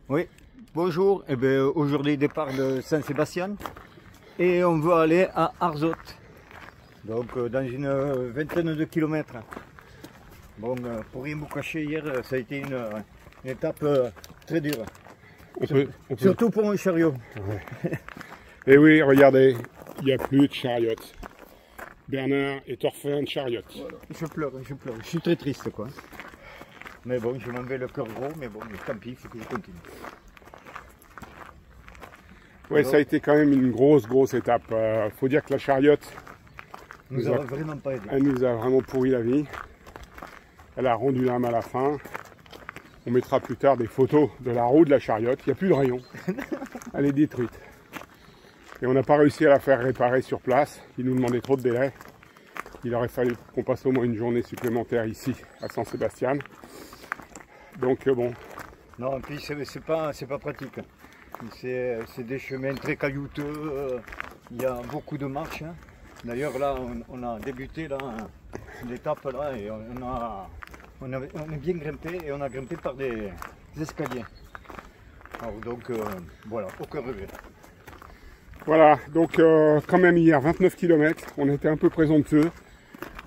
Oui, bonjour. Eh bien, aujourd'hui, départ de Saint-Sébastien et on veut aller à Arzot. Donc, dans une vingtaine de kilomètres. Bon, pour rien vous cacher, hier, ça a été une étape très dure. Surtout pour un chariot. Ouais. Et oui, regardez, il n'y a plus de chariot. Bernard est orphelin de chariot. Voilà. Je pleure. Je suis très triste, quoi. Mais bon, je m'en vais le cœur gros, mais bon, tant pis, il faut que je continue. Ouais, ça a été quand même une grosse étape. Faut dire que la chariote nous a vraiment pas aidé. Elle nous a vraiment pourri la vie. Elle a rendu l'âme à la fin. On mettra plus tard des photos de la roue de la chariote. Il n'y a plus de rayon. Elle est détruite. Et on n'a pas réussi à la faire réparer sur place. Il nous demandait trop de délai. Il aurait fallu qu'on passe au moins une journée supplémentaire ici à Saint-Sébastien. Donc bon. Non, et puis c'est pas pratique. C'est des chemins très caillouteux. Il y a beaucoup de marches. D'ailleurs là, on a débuté là l'étape là et on a bien grimpé et on a grimpé par des escaliers. Alors donc voilà, aucun regret. Voilà, donc quand même hier 29 km, on était un peu présomptueux.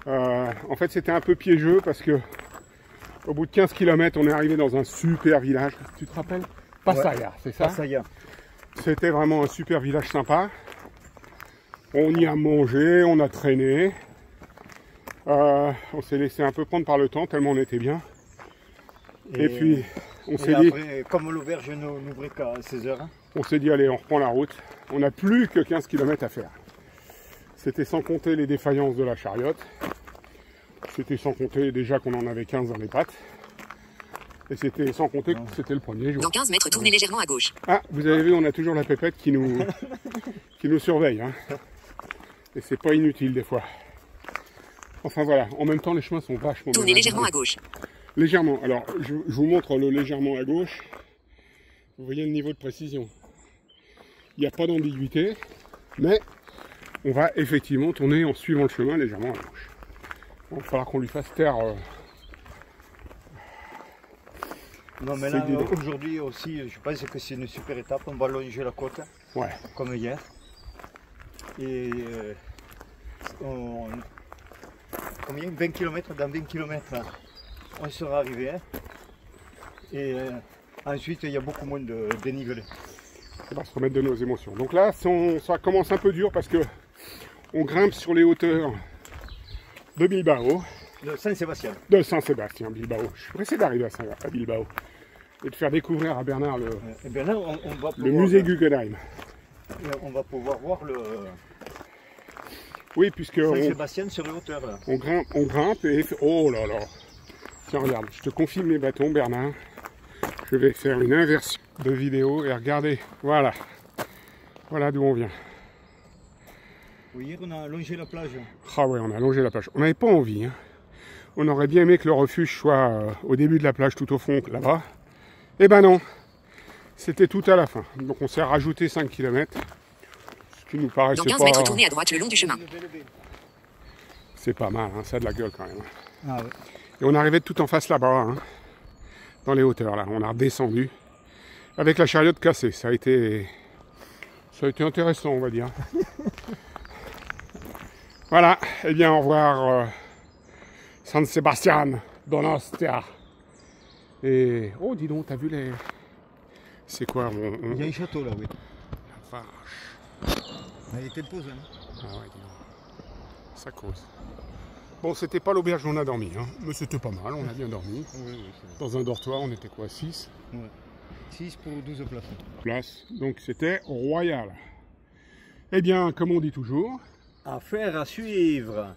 En fait c'était un peu piégeux parce que au bout de 15 km on est arrivé dans un super village. Tu te rappelles? Pattaya, ouais, c'est ça? Pattaya. C'était vraiment un super village sympa. On y a mangé, on a traîné. On s'est laissé un peu prendre par le temps tellement on était bien. Et puis on s'est dit... Comme l'auberge n'ouvrait qu'à 16h. On s'est dit allez, on reprend la route. On n'a plus que 15 km à faire. C'était sans compter les défaillances de la chariote. C'était sans compter déjà qu'on en avait 15 dans les pattes. Et c'était sans compter que c'était le premier jour. Dans 15 mètres, tournez légèrement à gauche. Ah, vous avez vu, on a toujours la pépette qui nous surveille. Hein. Et c'est pas inutile des fois. Enfin voilà, en même temps les chemins sont vachement bien. Tournez légèrement à gauche. Légèrement, alors je vous montre le légèrement à gauche. Vous voyez le niveau de précision. Il n'y a pas d'ambiguïté, mais on va effectivement tourner en suivant le chemin légèrement à gauche. Il va falloir qu'on lui fasse taire. Non mais là aujourd'hui aussi, je pense que c'est une super étape. On va longer la côte, ouais, comme hier. Et combien 20 km, dans 20 km on sera arrivé. Hein. Et ensuite il y a beaucoup moins de dénivelé. On va se remettre de nos émotions. Donc là ça commence un peu dur parce que on grimpe sur les hauteurs de Bilbao. De Saint-Sébastien. De Saint-Sébastien, Bilbao. Je suis pressé d'arriver à Bilbao. Et de faire découvrir à Bernard le musée Guggenheim. On va pouvoir voir le... Oui, puisque... Saint-Sébastien sur les hauteurs là. On grimpe et... Oh là là. Tiens, regarde, je te confie mes bâtons, Bernard. Je vais faire une inversion de vidéo et regardez. Voilà. Voilà d'où on vient. Oui, hier on a longé la plage. Ah ouais, on a longé la plage. On n'avait pas envie. Hein. On aurait bien aimé que le refuge soit au début de la plage, tout au fond, là-bas. Eh ben non. C'était tout à la fin. Donc on s'est rajouté 5 km. Ce qui nous paraissait pas... Dans 15 mètres, tournez à droite le long du chemin. C'est pas mal, hein. Ça a de la gueule quand même. Ah ouais. Et on arrivait tout en face là-bas, hein, dans les hauteurs là. On a redescendu avec la chariote cassée. Ça a été intéressant, on va dire. Voilà. Eh bien, au revoir, San Sebastian, Donostia. Et oh, dis donc, t'as vu les... C'est quoi Il y a un château là, oui. La vache. Elle était posée. Hein. Ah ouais, dis donc. Ça cause. Bon, c'était pas l'auberge où on a dormi, hein, mais c'était pas mal, on a bien dormi. Oui, dans un dortoir, on était quoi, 6 ? Ouais. 6 pour 12 places. Donc c'était royal. Eh bien, comme on dit toujours... Affaire à suivre.